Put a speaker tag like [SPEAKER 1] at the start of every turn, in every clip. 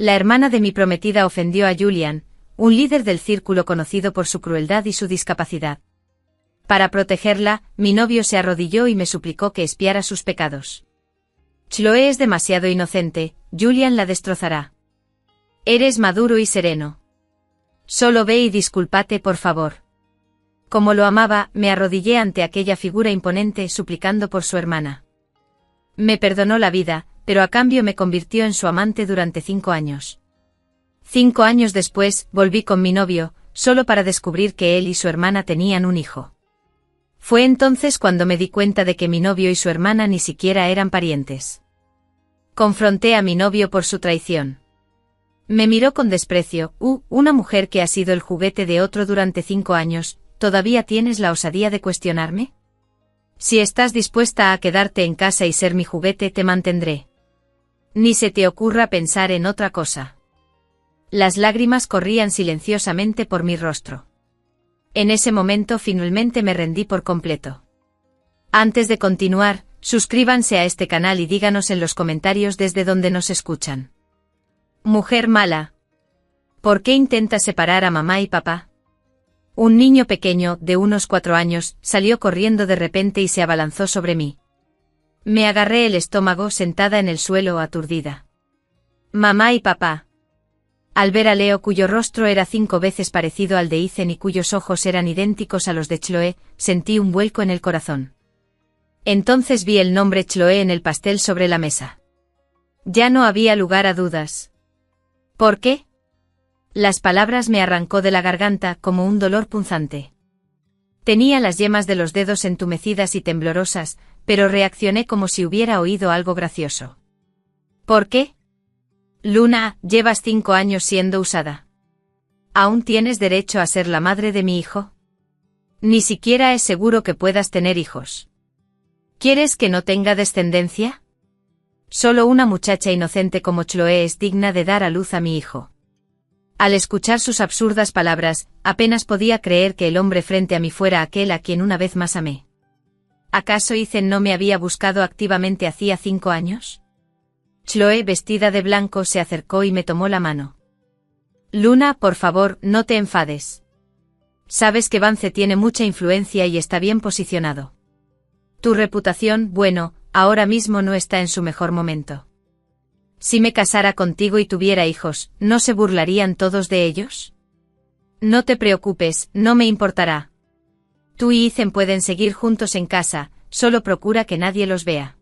[SPEAKER 1] La hermana de mi prometida ofendió a Julian, un líder del círculo conocido por su crueldad y su discapacidad. Para protegerla, mi novio se arrodilló y me suplicó que expiara sus pecados. Chloe es demasiado inocente, Julian la destrozará. Eres maduro y sereno. Solo ve y discúlpate, por favor. Como lo amaba, me arrodillé ante aquella figura imponente suplicando por su hermana. Me perdonó la vida, pero a cambio me convirtió en su amante durante 5 años. 5 años después, volví con mi novio, solo para descubrir que él y su hermana tenían un hijo. Fue entonces cuando me di cuenta de que mi novio y su hermana ni siquiera eran parientes. Confronté a mi novio por su traición. Me miró con desprecio. Una mujer que ha sido el juguete de otro durante 5 años, ¿todavía tienes la osadía de cuestionarme? Si estás dispuesta a quedarte en casa y ser mi juguete, te mantendré. Ni se te ocurra pensar en otra cosa. Las lágrimas corrían silenciosamente por mi rostro. En ese momento finalmente me rendí por completo. Antes de continuar, suscríbanse a este canal y díganos en los comentarios desde donde nos escuchan. Mujer mala. ¿Por qué intentas separar a mamá y papá? Un niño pequeño, de unos 4 años, salió corriendo de repente y se abalanzó sobre mí. Me agarré el estómago sentada en el suelo aturdida. Mamá y papá. Al ver a Leo, cuyo rostro era 5 veces parecido al de Ethan y cuyos ojos eran idénticos a los de Chloe, sentí un vuelco en el corazón. Entonces vi el nombre Chloe en el pastel sobre la mesa. Ya no había lugar a dudas. ¿Por qué? Las palabras me arrancó de la garganta como un dolor punzante. Tenía las yemas de los dedos entumecidas y temblorosas, pero reaccioné como si hubiera oído algo gracioso. ¿Por qué? Luna, llevas 5 años siendo usada. ¿Aún tienes derecho a ser la madre de mi hijo? Ni siquiera es seguro que puedas tener hijos. ¿Quieres que no tenga descendencia? Solo una muchacha inocente como Chloe es digna de dar a luz a mi hijo. Al escuchar sus absurdas palabras, apenas podía creer que el hombre frente a mí fuera aquel a quien una vez más amé. ¿Acaso Ethan no me había buscado activamente hacía 5 años? Chloe, vestida de blanco, se acercó y me tomó la mano. Luna, por favor, no te enfades. Sabes que Vance tiene mucha influencia y está bien posicionado. Tu reputación, bueno, ahora mismo no está en su mejor momento. Si me casara contigo y tuviera hijos, ¿no se burlarían todos de ellos? No te preocupes, no me importará. Tú y Ethan pueden seguir juntos en casa, solo procura que nadie los vea.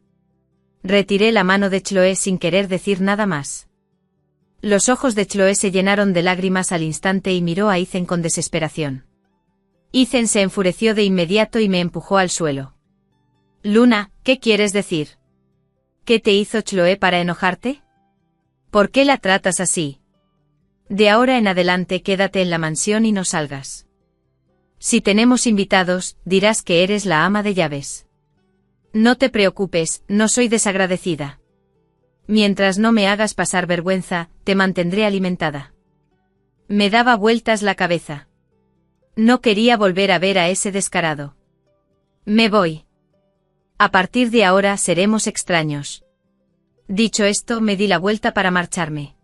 [SPEAKER 1] Retiré la mano de Chloe sin querer decir nada más. Los ojos de Chloe se llenaron de lágrimas al instante y miró a Ethan con desesperación. Ethan se enfureció de inmediato y me empujó al suelo. Luna, ¿qué quieres decir? ¿Qué te hizo Chloe para enojarte? ¿Por qué la tratas así? De ahora en adelante quédate en la mansión y no salgas. Si tenemos invitados, dirás que eres la ama de llaves. No te preocupes, no soy desagradecida. Mientras no me hagas pasar vergüenza, te mantendré alimentada. Me daba vueltas la cabeza. No quería volver a ver a ese descarado. Me voy. A partir de ahora seremos extraños. Dicho esto, me di la vuelta para marcharme.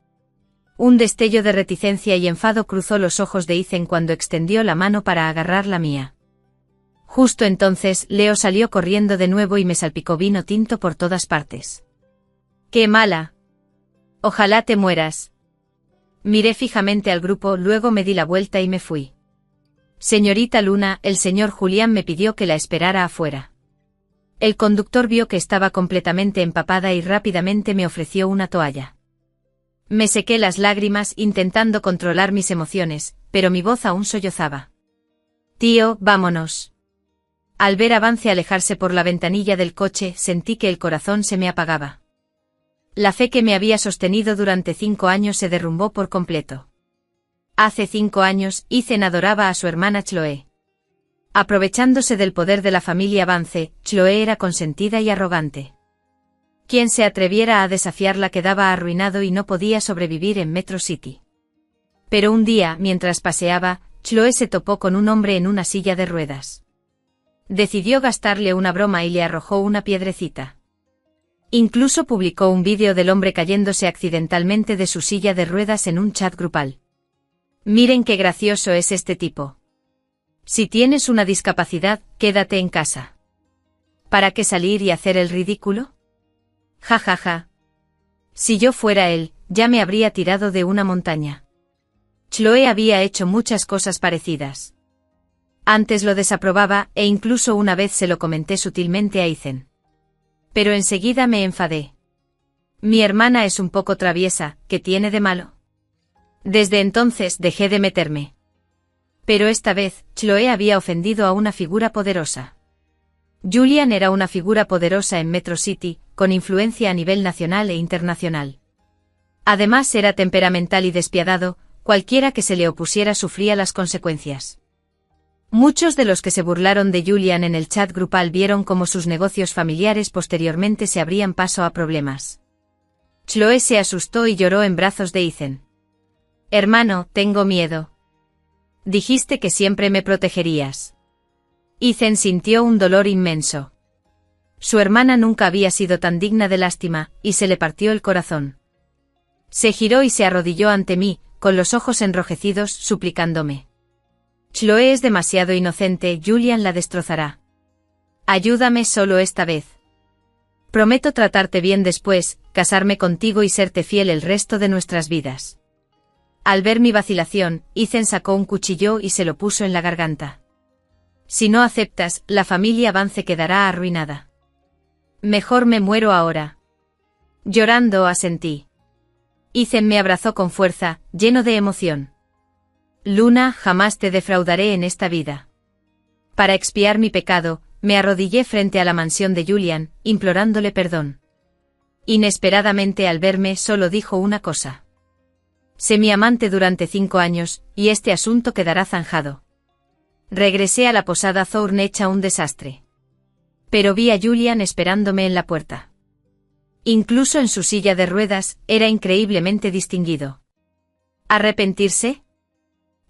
[SPEAKER 1] Un destello de reticencia y enfado cruzó los ojos de Ethan cuando extendió la mano para agarrar la mía. Justo entonces, Leo salió corriendo de nuevo y me salpicó vino tinto por todas partes. ¡Qué mala! Ojalá te mueras. Miré fijamente al grupo, luego me di la vuelta y me fui. Señorita Luna, el señor Julián me pidió que la esperara afuera. El conductor vio que estaba completamente empapada y rápidamente me ofreció una toalla. Me sequé las lágrimas intentando controlar mis emociones, pero mi voz aún sollozaba. Tío, vámonos. Al ver a Vance alejarse por la ventanilla del coche, sentí que el corazón se me apagaba. La fe que me había sostenido durante 5 años se derrumbó por completo. Hace 5 años, Ethan adoraba a su hermana Chloe. Aprovechándose del poder de la familia Vance, Chloe era consentida y arrogante. Quien se atreviera a desafiarla quedaba arruinado y no podía sobrevivir en Metro City. Pero un día, mientras paseaba, Chloe se topó con un hombre en una silla de ruedas. Decidió gastarle una broma y le arrojó una piedrecita. Incluso publicó un vídeo del hombre cayéndose accidentalmente de su silla de ruedas en un chat grupal. Miren qué gracioso es este tipo. Si tienes una discapacidad, quédate en casa. ¿Para qué salir y hacer el ridículo? Ja ja ja. Si yo fuera él, ya me habría tirado de una montaña. Chloe había hecho muchas cosas parecidas. Antes lo desaprobaba e incluso una vez se lo comenté sutilmente a Ethan. Pero enseguida me enfadé. Mi hermana es un poco traviesa, ¿qué tiene de malo? Desde entonces dejé de meterme. Pero esta vez, Chloe había ofendido a una figura poderosa. Julian era una figura poderosa en Metro City, con influencia a nivel nacional e internacional. Además era temperamental y despiadado, cualquiera que se le opusiera sufría las consecuencias. Muchos de los que se burlaron de Julian en el chat grupal vieron cómo sus negocios familiares posteriormente se abrían paso a problemas. Chloe se asustó y lloró en brazos de Ethan. Hermano, tengo miedo. Dijiste que siempre me protegerías. Ethan sintió un dolor inmenso. Su hermana nunca había sido tan digna de lástima, y se le partió el corazón. Se giró y se arrodilló ante mí, con los ojos enrojecidos, suplicándome. Chloe es demasiado inocente, Julian la destrozará. Ayúdame solo esta vez. Prometo tratarte bien después, casarme contigo y serte fiel el resto de nuestras vidas. Al ver mi vacilación, Ethan sacó un cuchillo y se lo puso en la garganta. Si no aceptas, la familia Vance quedará arruinada. Mejor me muero ahora. Llorando asentí. Ethan me abrazó con fuerza, lleno de emoción. Luna, jamás te defraudaré en esta vida. Para expiar mi pecado, me arrodillé frente a la mansión de Julian, implorándole perdón. Inesperadamente al verme solo dijo una cosa. Sé mi amante durante 5 años, y este asunto quedará zanjado. Regresé a la posada Thorne hecha un desastre. Pero vi a Julian esperándome en la puerta. Incluso en su silla de ruedas, era increíblemente distinguido. ¿Arrepentirse?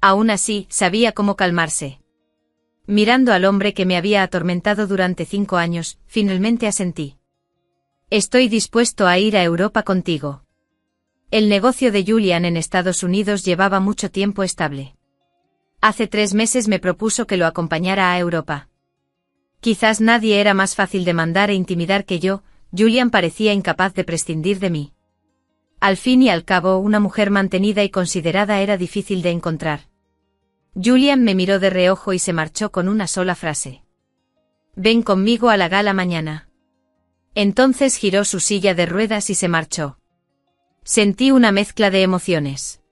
[SPEAKER 1] Aún así, sabía cómo calmarse. Mirando al hombre que me había atormentado durante 5 años, finalmente asentí. Estoy dispuesto a ir a Europa contigo. El negocio de Julian en Estados Unidos llevaba mucho tiempo estable. Hace 3 meses me propuso que lo acompañara a Europa. Quizás nadie era más fácil de mandar e intimidar que yo, Julian parecía incapaz de prescindir de mí. Al fin y al cabo, una mujer mantenida y considerada era difícil de encontrar. Julian me miró de reojo y se marchó con una sola frase. Ven conmigo a la gala mañana. Entonces giró su silla de ruedas y se marchó. Sentí una mezcla de emociones.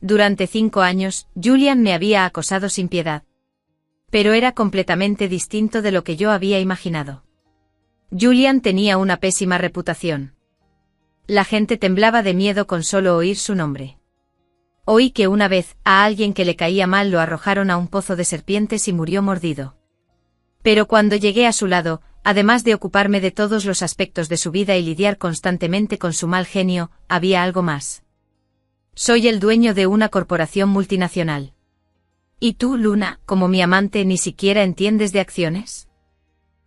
[SPEAKER 1] Durante 5 años, Julian me había acosado sin piedad. Pero era completamente distinto de lo que yo había imaginado. Julian tenía una pésima reputación. La gente temblaba de miedo con solo oír su nombre. Oí que una vez, a alguien que le caía mal lo arrojaron a un pozo de serpientes y murió mordido. Pero cuando llegué a su lado, además de ocuparme de todos los aspectos de su vida y lidiar constantemente con su mal genio, había algo más. Soy el dueño de una corporación multinacional. ¿Y tú, Luna, como mi amante, ni siquiera entiendes de acciones?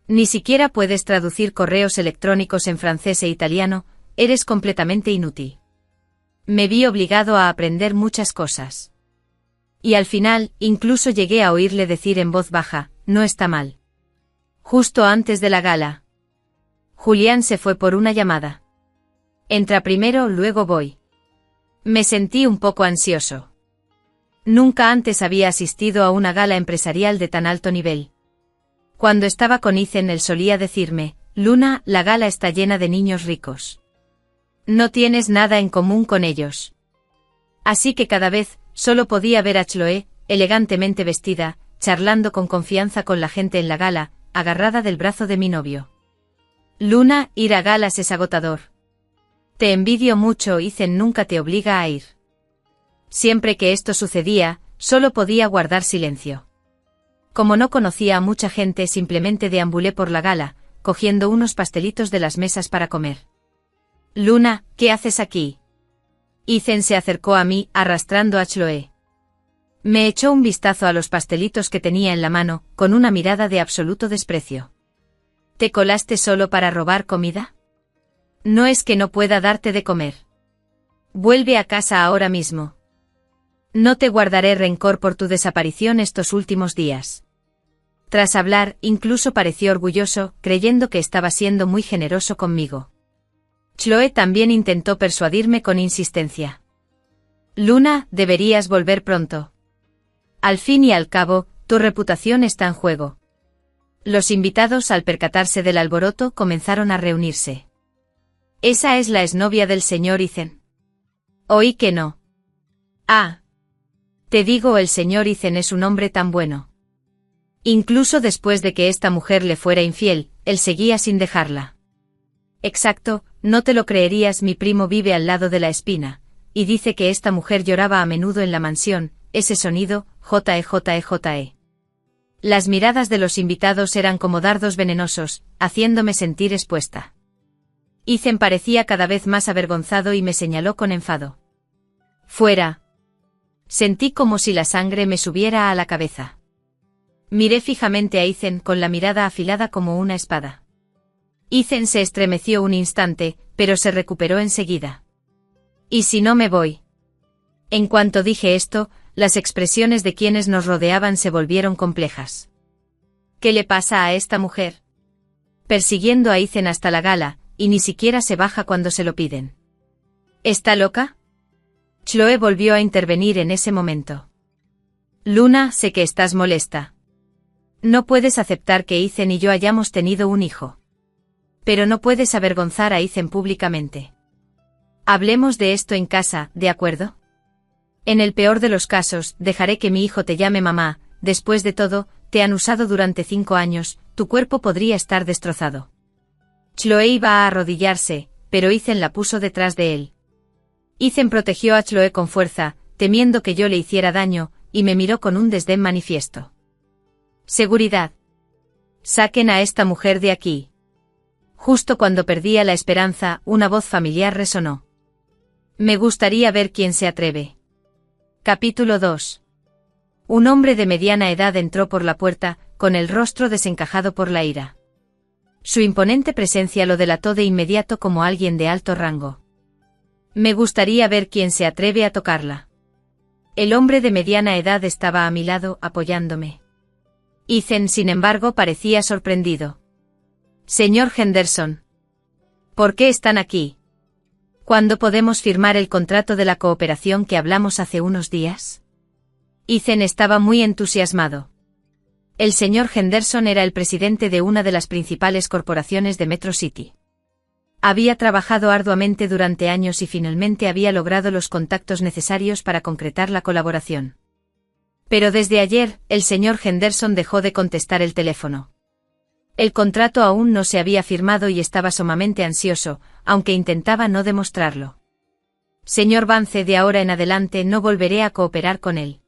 [SPEAKER 1] Ni siquiera puedes traducir correos electrónicos en francés e italiano, eres completamente inútil. Me vi obligado a aprender muchas cosas. Y al final, incluso llegué a oírle decir en voz baja, no está mal. Justo antes de la gala. Julián se fue por una llamada. Entra primero, luego voy. Me sentí un poco ansioso. Nunca antes había asistido a una gala empresarial de tan alto nivel. Cuando estaba con Ethan él solía decirme, Luna, la gala está llena de niños ricos. No tienes nada en común con ellos. Así que cada vez, solo podía ver a Chloe, elegantemente vestida, charlando con confianza con la gente en la gala, agarrada del brazo de mi novio. Luna, ir a galas es agotador. Te envidio mucho, Ethan nunca te obliga a ir. Siempre que esto sucedía, solo podía guardar silencio. Como no conocía a mucha gente, simplemente deambulé por la gala, cogiendo unos pastelitos de las mesas para comer. Luna, ¿qué haces aquí? Ethan se acercó a mí, arrastrando a Chloe. Me echó un vistazo a los pastelitos que tenía en la mano, con una mirada de absoluto desprecio. ¿Te colaste solo para robar comida? No es que no pueda darte de comer. Vuelve a casa ahora mismo. No te guardaré rencor por tu desaparición estos últimos días. Tras hablar, incluso pareció orgulloso, creyendo que estaba siendo muy generoso conmigo. Chloe también intentó persuadirme con insistencia. Luna, deberías volver pronto. Al fin y al cabo, tu reputación está en juego. Los invitados, al percatarse del alboroto, comenzaron a reunirse. Esa es la exnovia del señor Ethan. Oí que no. Ah. Te digo, el señor Ethan es un hombre tan bueno. Incluso después de que esta mujer le fuera infiel, él seguía sin dejarla. Exacto, no te lo creerías, mi primo vive al lado de la espina, y dice que esta mujer lloraba a menudo en la mansión, ese sonido, je. Las miradas de los invitados eran como dardos venenosos, haciéndome sentir expuesta. Ethan parecía cada vez más avergonzado y me señaló con enfado. Fuera. Sentí como si la sangre me subiera a la cabeza. Miré fijamente a Ethan con la mirada afilada como una espada. Ethan se estremeció un instante, pero se recuperó enseguida. ¿Y si no me voy? En cuanto dije esto, las expresiones de quienes nos rodeaban se volvieron complejas. ¿Qué le pasa a esta mujer? Persiguiendo a Ethan hasta la gala, y ni siquiera se baja cuando se lo piden. ¿Está loca? Chloe volvió a intervenir en ese momento. Luna, sé que estás molesta. No puedes aceptar que Ethan y yo hayamos tenido un hijo. Pero no puedes avergonzar a Ethan públicamente. Hablemos de esto en casa, ¿de acuerdo? En el peor de los casos, dejaré que mi hijo te llame mamá. Después de todo, te han usado durante 5 años, tu cuerpo podría estar destrozado. Chloe iba a arrodillarse, pero Ethan la puso detrás de él. Ethan protegió a Chloe con fuerza, temiendo que yo le hiciera daño, y me miró con un desdén manifiesto. Seguridad. Saquen a esta mujer de aquí. Justo cuando perdía la esperanza, una voz familiar resonó. Me gustaría ver quién se atreve. Capítulo 2. Un hombre de mediana edad entró por la puerta, con el rostro desencajado por la ira. Su imponente presencia lo delató de inmediato como alguien de alto rango. Me gustaría ver quién se atreve a tocarla. El hombre de mediana edad estaba a mi lado, apoyándome. Ethan, sin embargo, parecía sorprendido. Señor Henderson. ¿Por qué están aquí? ¿Cuándo podemos firmar el contrato de la cooperación que hablamos hace unos días? Ethan estaba muy entusiasmado. El señor Henderson era el presidente de una de las principales corporaciones de Metro City. Había trabajado arduamente durante años y finalmente había logrado los contactos necesarios para concretar la colaboración. Pero desde ayer, el señor Henderson dejó de contestar el teléfono. El contrato aún no se había firmado y estaba sumamente ansioso, aunque intentaba no demostrarlo. Señor Vance, de ahora en adelante no volveré a cooperar con él.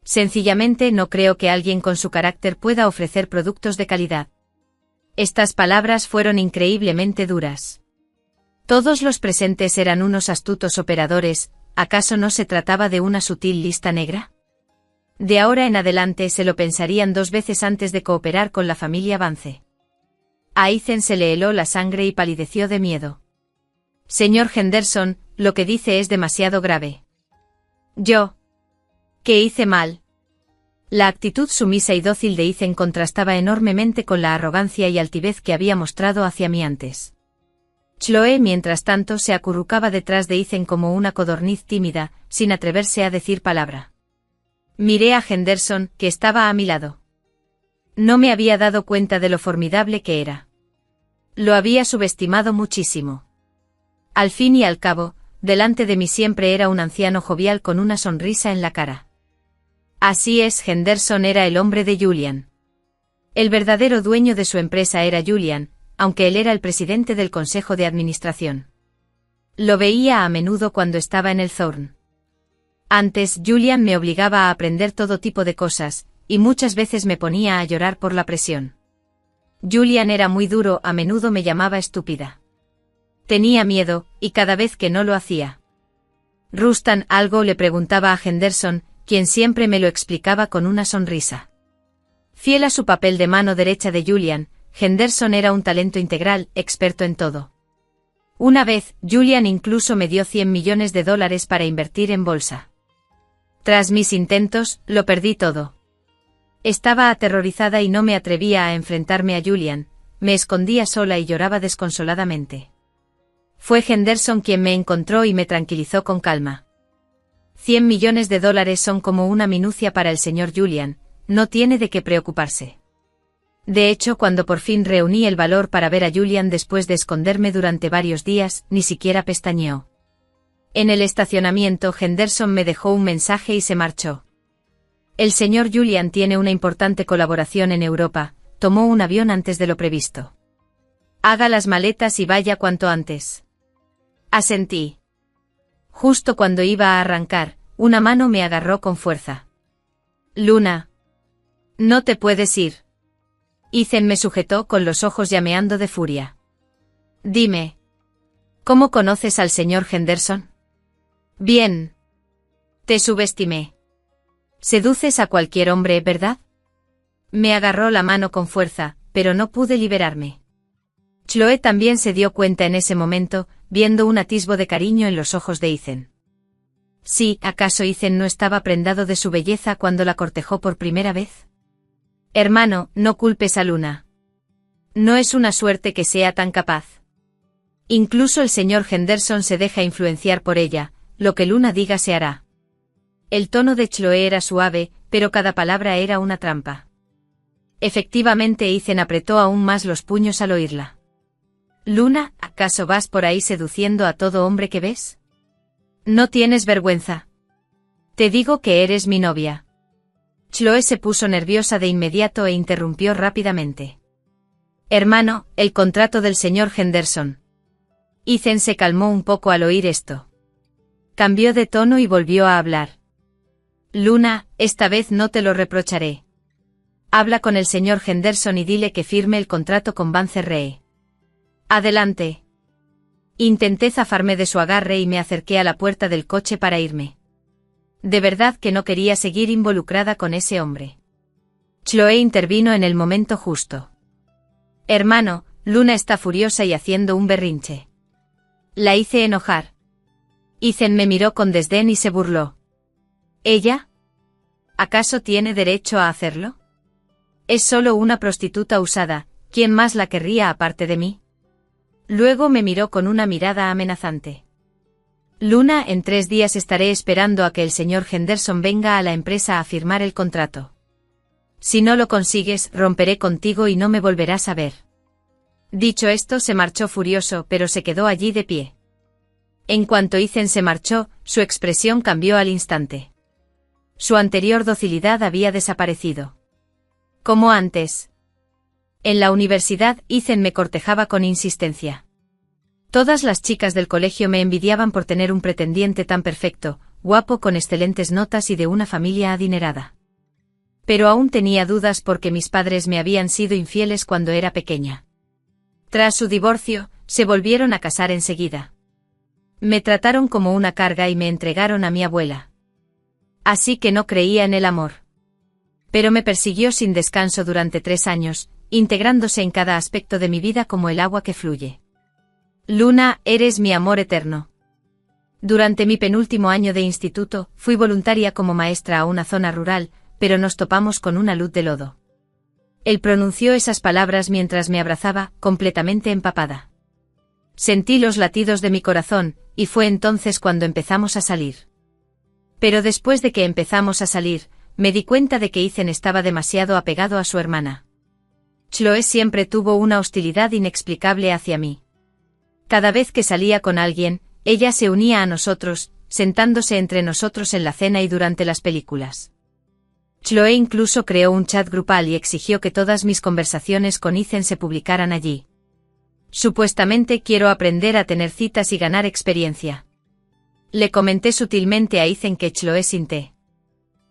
[SPEAKER 1] Sencillamente no creo que alguien con su carácter pueda ofrecer productos de calidad. Estas palabras fueron increíblemente duras. Todos los presentes eran unos astutos operadores, ¿acaso no se trataba de una sutil lista negra? De ahora en adelante se lo pensarían 2 veces antes de cooperar con la familia Vance. A Ethan se le heló la sangre y palideció de miedo. Señor Henderson, lo que dice es demasiado grave. ¿Yo? ¿Qué hice mal? La actitud sumisa y dócil de Ethan contrastaba enormemente con la arrogancia y altivez que había mostrado hacia mí antes. Chloe, mientras tanto, se acurrucaba detrás de Ethan como una codorniz tímida, sin atreverse a decir palabra. Miré a Henderson, que estaba a mi lado. No me había dado cuenta de lo formidable que era. Lo había subestimado muchísimo. Al fin y al cabo, delante de mí siempre era un anciano jovial con una sonrisa en la cara. Así es, Henderson era el hombre de Julian. El verdadero dueño de su empresa era Julian, aunque él era el presidente del consejo de administración. Lo veía a menudo cuando estaba en el Thorn. Antes, Julian me obligaba a aprender todo tipo de cosas, y muchas veces me ponía a llorar por la presión. Julian era muy duro, a menudo me llamaba estúpida. Tenía miedo, y cada vez que no lo hacía. Rustan, algo le preguntaba a Henderson, quien siempre me lo explicaba con una sonrisa. Fiel a su papel de mano derecha de Julian, Henderson era un talento integral, experto en todo. Una vez, Julian incluso me dio $100 millones para invertir en bolsa. Tras mis intentos, lo perdí todo. Estaba aterrorizada y no me atrevía a enfrentarme a Julian, me escondía sola y lloraba desconsoladamente. Fue Henderson quien me encontró y me tranquilizó con calma. $100 millones son como una minucia para el señor Julian, no tiene de qué preocuparse. De hecho, cuando por fin reuní el valor para ver a Julian después de esconderme durante varios días, ni siquiera pestañeó. En el estacionamiento, Henderson me dejó un mensaje y se marchó. El señor Julian tiene una importante colaboración en Europa, tomó un avión antes de lo previsto. Haga las maletas y vaya cuanto antes. Asentí. Justo cuando iba a arrancar, una mano me agarró con fuerza. Luna. No te puedes ir. Ethan me sujetó con los ojos llameando de furia. Dime. ¿Cómo conoces al señor Henderson? Bien. Te subestimé. Seduces a cualquier hombre, ¿verdad? Me agarró la mano con fuerza, pero no pude liberarme. Chloe también se dio cuenta en ese momento, viendo un atisbo de cariño en los ojos de Ethan. Sí, ¿acaso Ethan no estaba prendado de su belleza cuando la cortejó por primera vez? Hermano, no culpes a Luna. No es una suerte que sea tan capaz. Incluso el señor Henderson se deja influenciar por ella, lo que Luna diga se hará. El tono de Chloe era suave, pero cada palabra era una trampa. Efectivamente, Ethan apretó aún más los puños al oírla. Luna, ¿acaso vas por ahí seduciendo a todo hombre que ves? ¿No tienes vergüenza? Te digo que eres mi novia. Chloe se puso nerviosa de inmediato e interrumpió rápidamente. Hermano, el contrato del señor Henderson. Ethan se calmó un poco al oír esto. Cambió de tono y volvió a hablar. Luna, esta vez no te lo reprocharé. Habla con el señor Henderson y dile que firme el contrato con Bancerree. Adelante. Intenté zafarme de su agarre y me acerqué a la puerta del coche para irme. De verdad que no quería seguir involucrada con ese hombre. Chloe intervino en el momento justo. Hermano, Luna está furiosa y haciendo un berrinche. La hice enojar. Ethan me miró con desdén y se burló. ¿Ella? ¿Acaso tiene derecho a hacerlo? Es solo una prostituta usada, ¿quién más la querría aparte de mí? Luego me miró con una mirada amenazante. Luna, en 3 días estaré esperando a que el señor Henderson venga a la empresa a firmar el contrato. Si no lo consigues, romperé contigo y no me volverás a ver. Dicho esto, se marchó furioso, pero se quedó allí de pie. En cuanto Ethan se marchó, su expresión cambió al instante. Su anterior docilidad había desaparecido. Como antes. En la universidad, Ethan me cortejaba con insistencia. Todas las chicas del colegio me envidiaban por tener un pretendiente tan perfecto, guapo, con excelentes notas y de una familia adinerada. Pero aún tenía dudas porque mis padres me habían sido infieles cuando era pequeña. Tras su divorcio, se volvieron a casar enseguida. Me trataron como una carga y me entregaron a mi abuela. Así que no creía en el amor. Pero me persiguió sin descanso durante 3 años, integrándose en cada aspecto de mi vida como el agua que fluye. Luna, eres mi amor eterno. Durante mi penúltimo año de instituto, fui voluntaria como maestra a una zona rural, pero nos topamos con una luz de lodo. Él pronunció esas palabras mientras me abrazaba, completamente empapada. Sentí los latidos de mi corazón, y fue entonces cuando empezamos a salir. Pero después de que empezamos a salir, me di cuenta de que Ethan estaba demasiado apegado a su hermana. Chloe siempre tuvo una hostilidad inexplicable hacia mí. Cada vez que salía con alguien, ella se unía a nosotros, sentándose entre nosotros en la cena y durante las películas. Chloe incluso creó un chat grupal y exigió que todas mis conversaciones con Ethan se publicaran allí. Supuestamente quiero aprender a tener citas y ganar experiencia. Le comenté sutilmente a Ethan que Chloe sinté.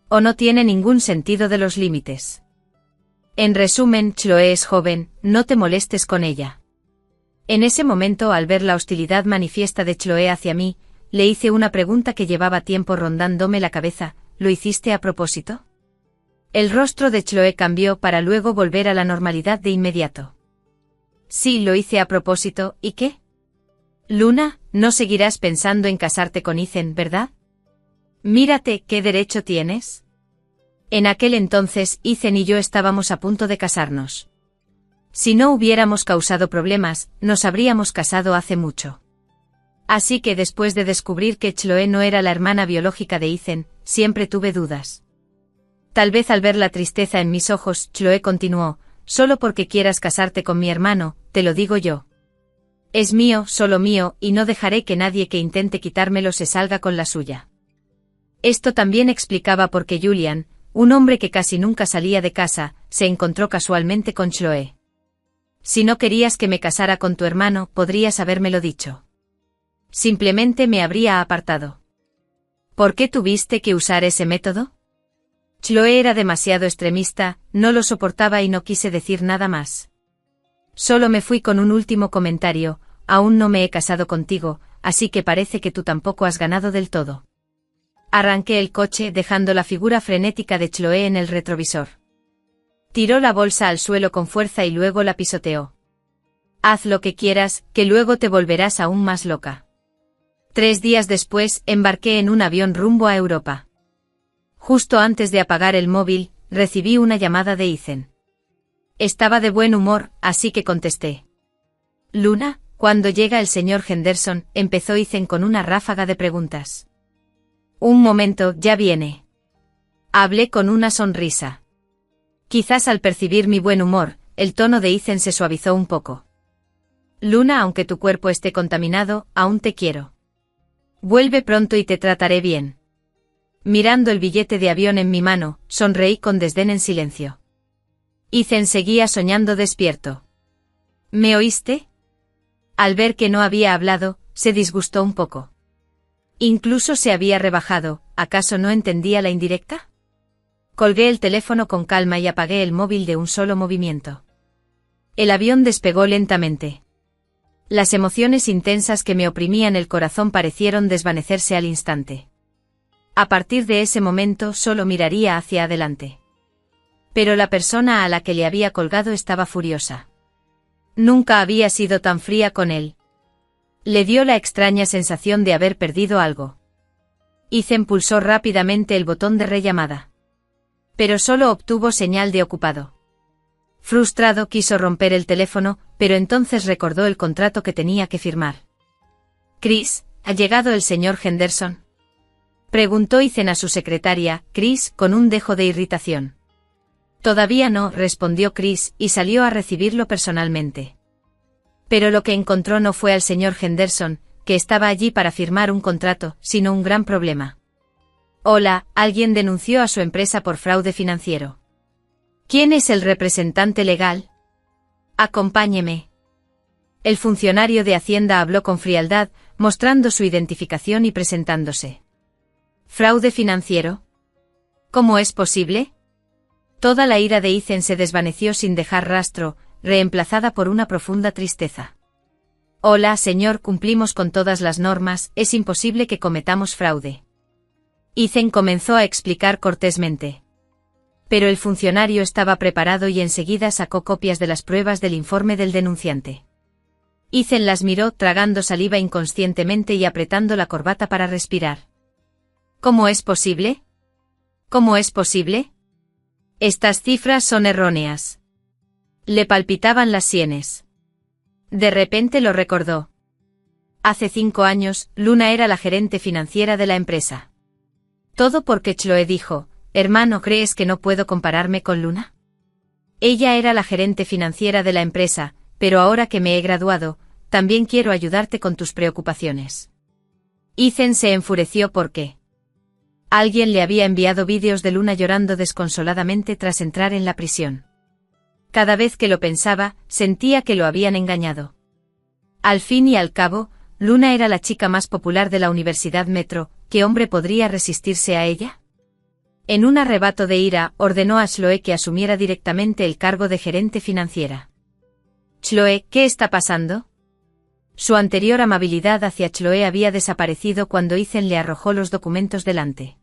[SPEAKER 1] O no tiene ningún sentido de los límites. En resumen, Chloe es joven, no te molestes con ella. En ese momento, al ver la hostilidad manifiesta de Chloe hacia mí, le hice una pregunta que llevaba tiempo rondándome la cabeza: ¿lo hiciste a propósito? El rostro de Chloe cambió para luego volver a la normalidad de inmediato. Sí, lo hice a propósito, ¿y qué? Luna, no seguirás pensando en casarte con Ethan, ¿verdad? Mírate, ¿qué derecho tienes? En aquel entonces, Ethan y yo estábamos a punto de casarnos. Si no hubiéramos causado problemas, nos habríamos casado hace mucho. Así que después de descubrir que Chloe no era la hermana biológica de Ethan, siempre tuve dudas. Tal vez al ver la tristeza en mis ojos, Chloe continuó, solo porque quieras casarte con mi hermano, te lo digo yo. Es mío, solo mío, y no dejaré que nadie que intente quitármelo se salga con la suya. Esto también explicaba por qué Julian, un hombre que casi nunca salía de casa, se encontró casualmente con Chloe. Si no querías que me casara con tu hermano, podrías habérmelo dicho. Simplemente me habría apartado. ¿Por qué tuviste que usar ese método? Chloe era demasiado extremista, no lo soportaba y no quise decir nada más. Solo me fui con un último comentario, aún no me he casado contigo, así que parece que tú tampoco has ganado del todo. Arranqué el coche dejando la figura frenética de Chloe en el retrovisor. Tiró la bolsa al suelo con fuerza y luego la pisoteó. Haz lo que quieras, que luego te volverás aún más loca. 3 días después, embarqué en un avión rumbo a Europa. Justo antes de apagar el móvil, recibí una llamada de Ethan. Estaba de buen humor, así que contesté. Luna, cuando llega el señor Henderson, empezó Ethan con una ráfaga de preguntas. Un momento, ya viene. Hablé con una sonrisa. Quizás al percibir mi buen humor, el tono de Ethan se suavizó un poco. Luna, aunque tu cuerpo esté contaminado, aún te quiero. Vuelve pronto y te trataré bien. Mirando el billete de avión en mi mano, sonreí con desdén en silencio. Ethan seguía soñando despierto. ¿Me oíste? Al ver que no había hablado, se disgustó un poco. Incluso se había rebajado, ¿acaso no entendía la indirecta? Colgué el teléfono con calma y apagué el móvil de un solo movimiento. El avión despegó lentamente. Las emociones intensas que me oprimían el corazón parecieron desvanecerse al instante. A partir de ese momento solo miraría hacia adelante. Pero la persona a la que le había colgado estaba furiosa. Nunca había sido tan fría con él. Le dio la extraña sensación de haber perdido algo. Ethan pulsó rápidamente el botón de rellamada. Pero solo obtuvo señal de ocupado. Frustrado quiso romper el teléfono, pero entonces recordó el contrato que tenía que firmar. Chris, ¿ha llegado el señor Henderson? Preguntó Ethan a su secretaria, Chris, con un dejo de irritación. Todavía no, respondió Chris, y salió a recibirlo personalmente. Pero lo que encontró no fue al señor Henderson, que estaba allí para firmar un contrato, sino un gran problema. Hola, alguien denunció a su empresa por fraude financiero. ¿Quién es el representante legal? Acompáñeme. El funcionario de Hacienda habló con frialdad, mostrando su identificación y presentándose. ¿Fraude financiero? ¿Cómo es posible? Toda la ira de Ethan se desvaneció sin dejar rastro, reemplazada por una profunda tristeza. Hola, señor, cumplimos con todas las normas, es imposible que cometamos fraude. Ethan comenzó a explicar cortésmente. Pero el funcionario estaba preparado y enseguida sacó copias de las pruebas del informe del denunciante. Ethan las miró, tragando saliva inconscientemente y apretando la corbata para respirar. ¿Cómo es posible? ¿Cómo es posible? Estas cifras son erróneas. Le palpitaban las sienes. De repente lo recordó. Hace 5 años, Luna era la gerente financiera de la empresa. Todo porque Chloe dijo, hermano, ¿crees que no puedo compararme con Luna? Ella era la gerente financiera de la empresa, pero ahora que me he graduado, también quiero ayudarte con tus preocupaciones. Ethan se enfureció porque alguien le había enviado vídeos de Luna llorando desconsoladamente tras entrar en la prisión. Cada vez que lo pensaba, sentía que lo habían engañado. Al fin y al cabo, Luna era la chica más popular de la Universidad Metro, ¿qué hombre podría resistirse a ella? En un arrebato de ira, ordenó a Chloe que asumiera directamente el cargo de gerente financiera. Chloe, ¿qué está pasando? Su anterior amabilidad hacia Chloe había desaparecido cuando Ethan le arrojó los documentos delante.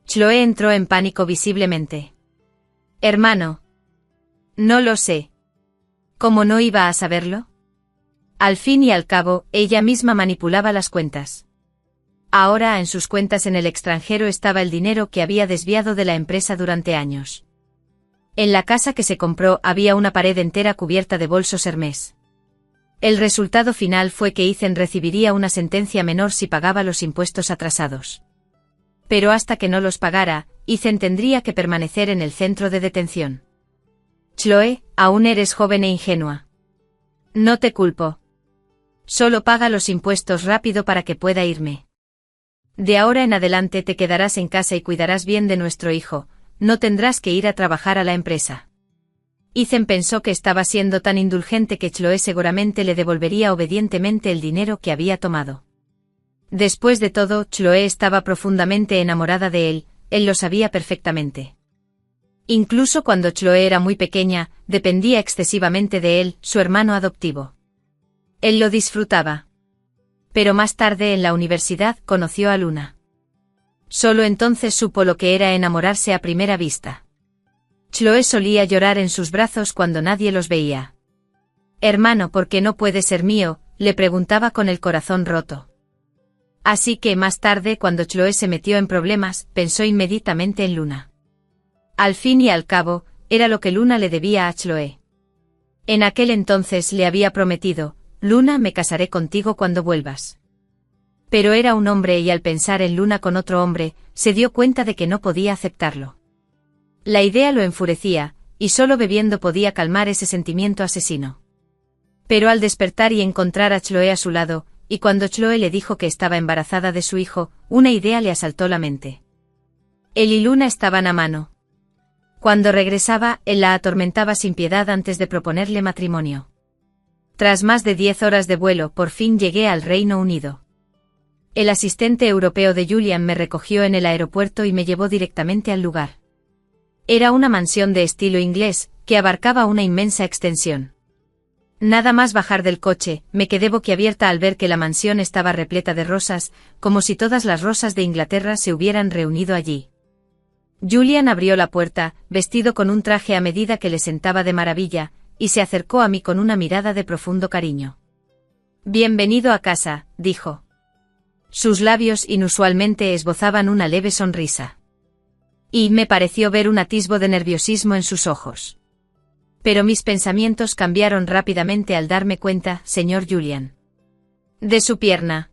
[SPEAKER 1] Chloe entró en pánico visiblemente. Hermano. No lo sé. ¿Cómo no iba a saberlo? Al fin y al cabo, ella misma manipulaba las cuentas. Ahora en sus cuentas en el extranjero estaba el dinero que había desviado de la empresa durante años. En la casa que se compró había una pared entera cubierta de bolsos Hermès. El resultado final fue que Ethan recibiría una sentencia menor si pagaba los impuestos atrasados. Pero hasta que no los pagara, Ethan tendría que permanecer en el centro de detención. Chloe, aún eres joven e ingenua. No te culpo. Solo paga los impuestos rápido para que pueda irme. De ahora en adelante te quedarás en casa y cuidarás bien de nuestro hijo, no tendrás que ir a trabajar a la empresa. Ethan pensó que estaba siendo tan indulgente que Chloe seguramente le devolvería obedientemente el dinero que había tomado. Después de todo, Chloe estaba profundamente enamorada de él, él lo sabía perfectamente. Incluso cuando Chloe era muy pequeña, dependía excesivamente de él, su hermano adoptivo. Él lo disfrutaba. Pero más tarde en la universidad conoció a Luna. Solo entonces supo lo que era enamorarse a primera vista. Chloe solía llorar en sus brazos cuando nadie los veía. Hermano, ¿por qué no puede ser mío?, le preguntaba con el corazón roto. Así que más tarde, cuando Chloe se metió en problemas, pensó inmediatamente en Luna. Al fin y al cabo, era lo que Luna le debía a Chloe. En aquel entonces le había prometido: Luna, me casaré contigo cuando vuelvas. Pero era un hombre y al pensar en Luna con otro hombre, se dio cuenta de que no podía aceptarlo. La idea lo enfurecía, y solo bebiendo podía calmar ese sentimiento asesino. Pero al despertar y encontrar a Chloe a su lado, y cuando Chloe le dijo que estaba embarazada de su hijo, una idea le asaltó la mente. Él y Luna estaban a mano. Cuando regresaba, él la atormentaba sin piedad antes de proponerle matrimonio. Tras más de 10 horas de vuelo, por fin llegué al Reino Unido. El asistente europeo de Julian me recogió en el aeropuerto y me llevó directamente al lugar. Era una mansión de estilo inglés, que abarcaba una inmensa extensión. Nada más bajar del coche, me quedé boquiabierta al ver que la mansión estaba repleta de rosas, como si todas las rosas de Inglaterra se hubieran reunido allí. Julian abrió la puerta, vestido con un traje a medida que le sentaba de maravilla, y se acercó a mí con una mirada de profundo cariño. Bienvenido a casa, dijo. Sus labios inusualmente esbozaban una leve sonrisa. Y me pareció ver un atisbo de nerviosismo en sus ojos. Pero mis pensamientos cambiaron rápidamente al darme cuenta, señor Julian, de su pierna.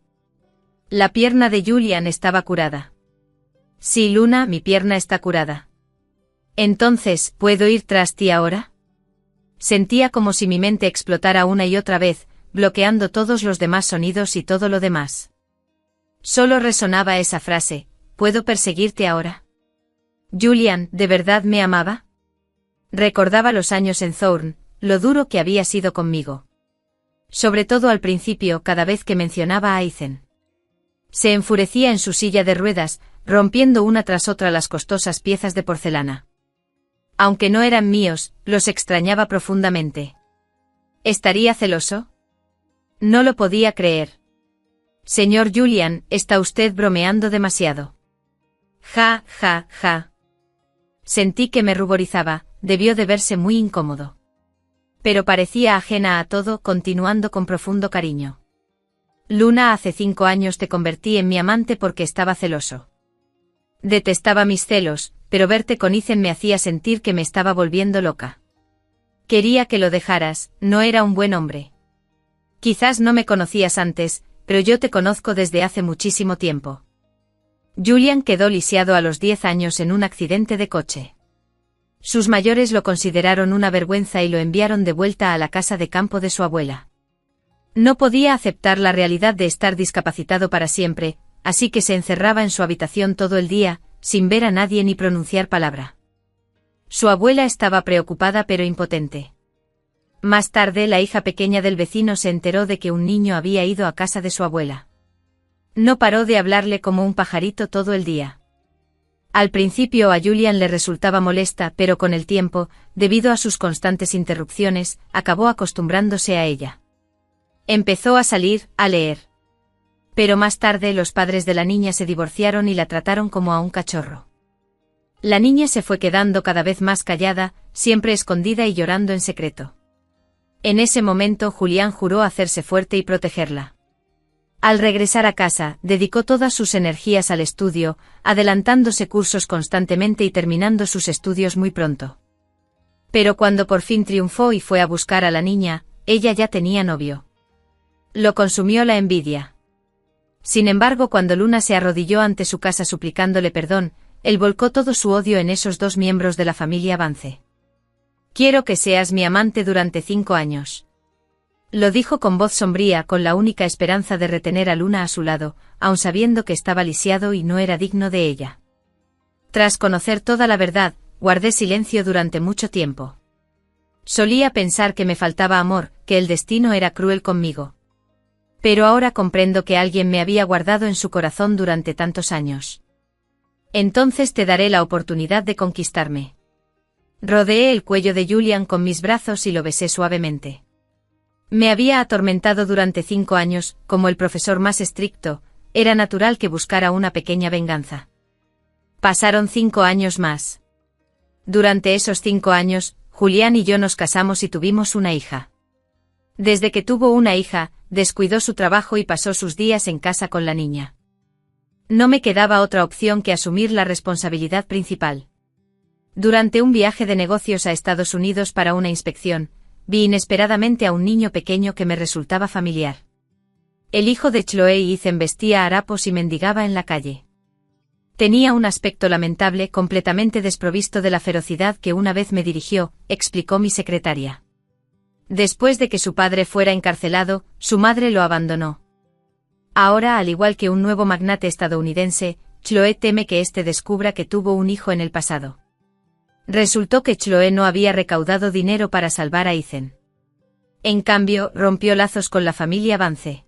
[SPEAKER 1] La pierna de Julian estaba curada. Sí, Luna, mi pierna está curada. Entonces, ¿puedo ir tras ti ahora? Sentía como si mi mente explotara una y otra vez, bloqueando todos los demás sonidos y todo lo demás. Solo resonaba esa frase: ¿puedo perseguirte ahora? Julian, ¿de verdad me amaba? Recordaba los años en Thorne, lo duro que había sido conmigo. Sobre todo al principio, cada vez que mencionaba a Ethan. Se enfurecía en su silla de ruedas, rompiendo una tras otra las costosas piezas de porcelana. Aunque no eran míos, los extrañaba profundamente. ¿Estaría celoso? No lo podía creer. Señor Julian, está usted bromeando demasiado. Ja, ja, ja. Sentí que me ruborizaba, debió de verse muy incómodo. Pero parecía ajena a todo, continuando con profundo cariño. Luna, hace 5 años te convertí en mi amante porque estaba celoso. Detestaba mis celos, pero verte con Ethan me hacía sentir que me estaba volviendo loca. Quería que lo dejaras, no era un buen hombre. Quizás no me conocías antes, pero yo te conozco desde hace muchísimo tiempo. Julian quedó lisiado a los 10 años en un accidente de coche. Sus mayores lo consideraron una vergüenza y lo enviaron de vuelta a la casa de campo de su abuela. No podía aceptar la realidad de estar discapacitado para siempre, así que se encerraba en su habitación todo el día, sin ver a nadie ni pronunciar palabra. Su abuela estaba preocupada pero impotente. Más tarde, la hija pequeña del vecino se enteró de que un niño había ido a casa de su abuela. No paró de hablarle como un pajarito todo el día. Al principio a Julian le resultaba molesta, pero con el tiempo, debido a sus constantes interrupciones, acabó acostumbrándose a ella. Empezó a salir, a leer. Pero más tarde los padres de la niña se divorciaron y la trataron como a un cachorro. La niña se fue quedando cada vez más callada, siempre escondida y llorando en secreto. En ese momento Julián juró hacerse fuerte y protegerla. Al regresar a casa, dedicó todas sus energías al estudio, adelantándose cursos constantemente y terminando sus estudios muy pronto. Pero cuando por fin triunfó y fue a buscar a la niña, ella ya tenía novio. Lo consumió la envidia. Sin embargo, cuando Luna se arrodilló ante su casa suplicándole perdón, él volcó todo su odio en esos dos miembros de la familia Vance. «Quiero que seas mi amante durante 5 años». Lo dijo con voz sombría, con la única esperanza de retener a Luna a su lado, aun sabiendo que estaba lisiado y no era digno de ella. Tras conocer toda la verdad, guardé silencio durante mucho tiempo. Solía pensar que me faltaba amor, que el destino era cruel conmigo. Pero ahora comprendo que alguien me había guardado en su corazón durante tantos años. Entonces te daré la oportunidad de conquistarme. Rodeé el cuello de Julián con mis brazos y lo besé suavemente. Me había atormentado durante 5 años, como el profesor más estricto, era natural que buscara una pequeña venganza. Pasaron 5 años más. Durante esos 5 años, Julián y yo nos casamos y tuvimos una hija. Desde que tuvo una hija, descuidó su trabajo y pasó sus días en casa con la niña. No me quedaba otra opción que asumir la responsabilidad principal. Durante un viaje de negocios a Estados Unidos para una inspección, vi inesperadamente a un niño pequeño que me resultaba familiar. El hijo de Chloe y Ethan vestía harapos y mendigaba en la calle. Tenía un aspecto lamentable, completamente desprovisto de la ferocidad que una vez me dirigió, explicó mi secretaria. Después de que su padre fuera encarcelado, su madre lo abandonó. Ahora, al igual que un nuevo magnate estadounidense, Chloe teme que éste descubra que tuvo un hijo en el pasado. Resultó que Chloe no había recaudado dinero para salvar a Ethan. En cambio, rompió lazos con la familia Vance.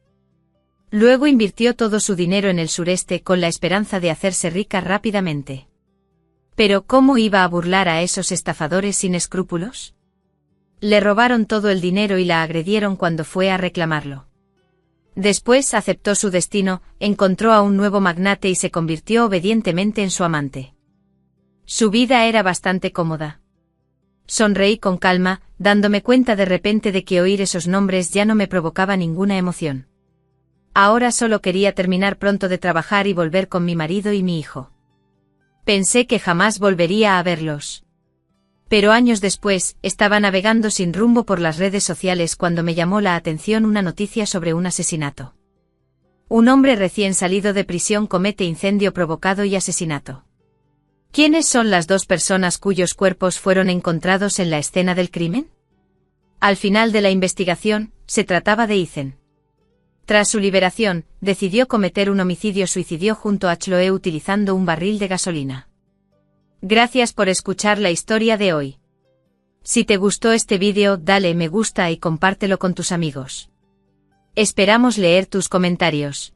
[SPEAKER 1] Luego invirtió todo su dinero en el sureste con la esperanza de hacerse rica rápidamente. Pero ¿cómo iba a burlar a esos estafadores sin escrúpulos? Le robaron todo el dinero y la agredieron cuando fue a reclamarlo. Después aceptó su destino, encontró a un nuevo magnate y se convirtió obedientemente en su amante. Su vida era bastante cómoda. Sonreí con calma, dándome cuenta de repente de que oír esos nombres ya no me provocaba ninguna emoción. Ahora solo quería terminar pronto de trabajar y volver con mi marido y mi hijo. Pensé que jamás volvería a verlos. Pero años después, estaba navegando sin rumbo por las redes sociales cuando me llamó la atención una noticia sobre un asesinato. Un hombre recién salido de prisión comete incendio provocado y asesinato. ¿Quiénes son las 2 personas cuyos cuerpos fueron encontrados en la escena del crimen? Al final de la investigación, se trataba de Ethan. Tras su liberación, decidió cometer un homicidio-suicidio junto a Chloe utilizando un barril de gasolina. Gracias por escuchar la historia de hoy. Si te gustó este vídeo, dale me gusta y compártelo con tus amigos. Esperamos leer tus comentarios.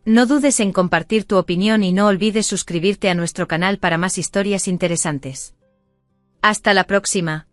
[SPEAKER 1] No dudes en compartir tu opinión y no olvides suscribirte a nuestro canal para más historias interesantes. Hasta la próxima.